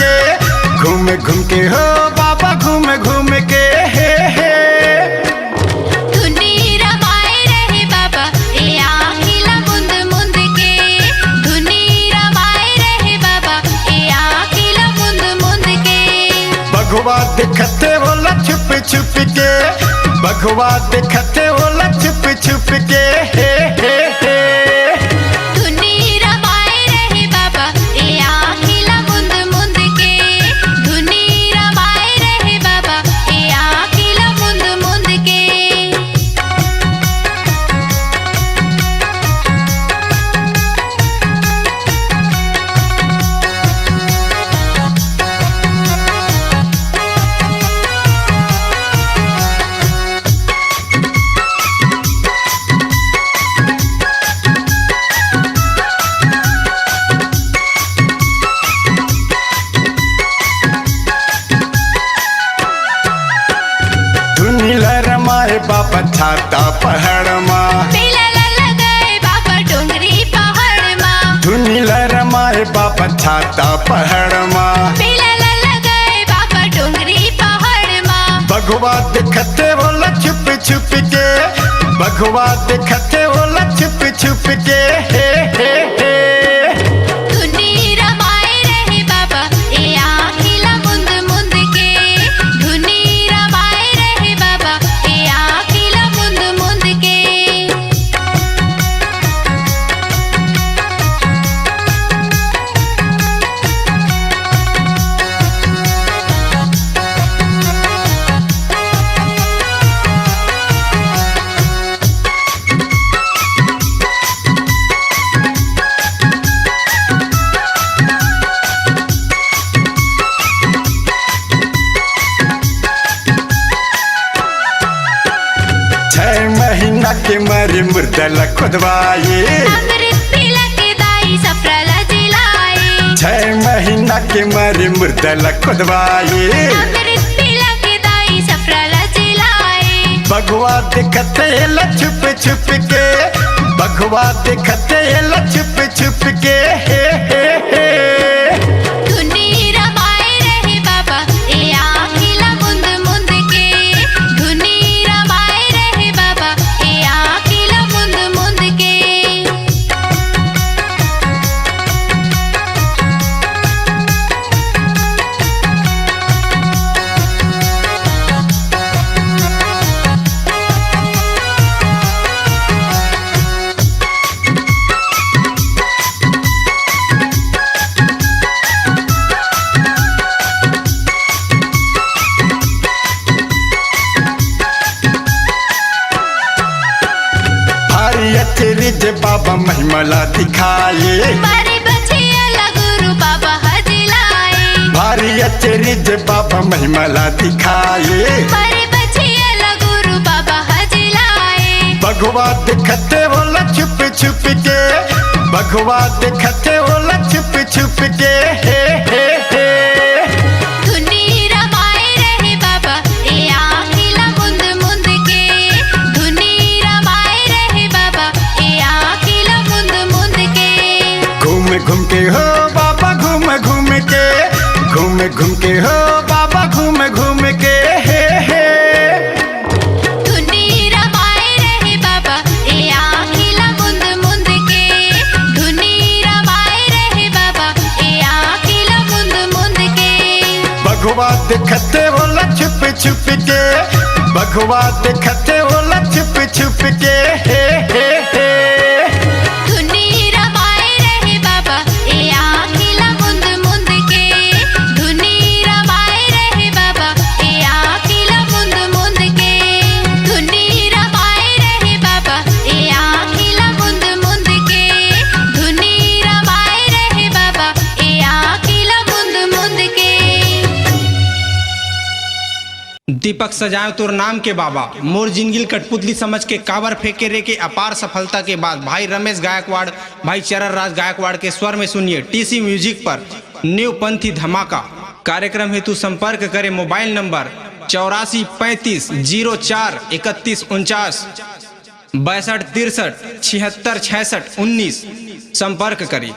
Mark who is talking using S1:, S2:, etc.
S1: के, घूम घूम के हो बाबा घूम घूम के हे हे।
S2: धुनी रमाए रहे बाबा ए आखिला मुंद मुंद के, धुनी रमाए रहे बाबा ए आखिला मुंद मुंद के।
S1: भगवा दिखते होला छुप छुप के, भगवा दिखते होला छुप छुप के हे हे हे।
S2: धुनी रमाए रहे बाबा ए आखिला मुंद मुंद के, धुनी रमाए रहे बाबा ए आखिला मुंद मुंद के।
S1: रमाए बाबा छाता पहाड़ माँ,
S2: मेला लगाए बाबा डोंगरी पहाड़ माँ,
S1: धुनीला रमाए बाबा छाता पहाड़ माँ,
S2: मेला लगाए बाबा डोंगरी पहाड़ माँ।
S1: भगवा दिखते होला छुप छुप के, भगवा दिखते होला छुप छुप के हे हे हे।
S2: धुनी रमाए रहे बाबा ए आखिला मुंद मुंद के, धुनी रमाए रहे बाबा ए आखिला मुंद मुंद के।
S1: महीना के मरे मुर्दला खुदवाए,
S2: अमृत पिला के दाई सफरला जिलाए,
S1: 6 महीना के मरे मुर्दला खुदवाए,
S2: अमृत पिला के दाई सफरला जिलाए।
S1: भगवा दिखते ला छुप छुप के, भगवा दिखते ला छुप छुप के हे हे हे।
S2: धुनी रमाए रहे बाबा ए आखिला मुंद मुंद के, धुनी रमाए रहे बाबा ए आखिला मुंद मुंद के।
S1: जे बाबा महिमला दिखाए,
S2: मारे बचिया लगुरु बाबा हजिलाए,
S1: भारी अचरी जे बाबा महिमला दिखाए,
S2: मारे बचिया लगुरु बाबा हजिलाए।
S1: भगवा दिखते होला छुप छुप के, भगवा दिखते होला छुप छुप के हे हे हे।
S2: धुनी रमाए रहे बाबा ए आखिला मुंद मुंद के, धुनी रमाए रहे बाबा ए आखिला मुंद मुंद के।
S1: घूम घूम के हो बाबा घूम घूम के, घूम घूम के हो बाबा घूम घूम के हे हे।
S2: धुनी रमाए रहे बाबा ए आखिला मुंद मुंद के, धुनी रमाए रहे बाबा ए आखिला मुंद मुंद के।
S1: भगवा दिखते होला छुप छुप के, भगवा दिखते होला छुप छुप के हे हे हे।
S2: धुनी रमाए रहे बाबा ए आखिला मुंद मुंद के, धुनी रमाए रहे बाबा ए आखिला मुंद मुंद के, धुनी रमाए रहे बाबा ए आखिला मुंद मुंद के, धुनी रमाए रहे बाबा ए आखिला मुंद मुंद के।
S3: दीपक सजाए तोर नाम के बाबा, मोर जिंदगी कठपुतली समझ के कावर फेंके रे के अपार सफलता के बाद भाई रमेश गायकवाड़, भाई चरण गायकवाड़ के स्वर में सुनिए टीसी म्यूजिक पर न्यू पंथी धमाका। कार्यक्रम हेतु संपर्क करें मोबाइल नंबर 84 35 04 31 49 62 63 76 66 19 संपर्क करें।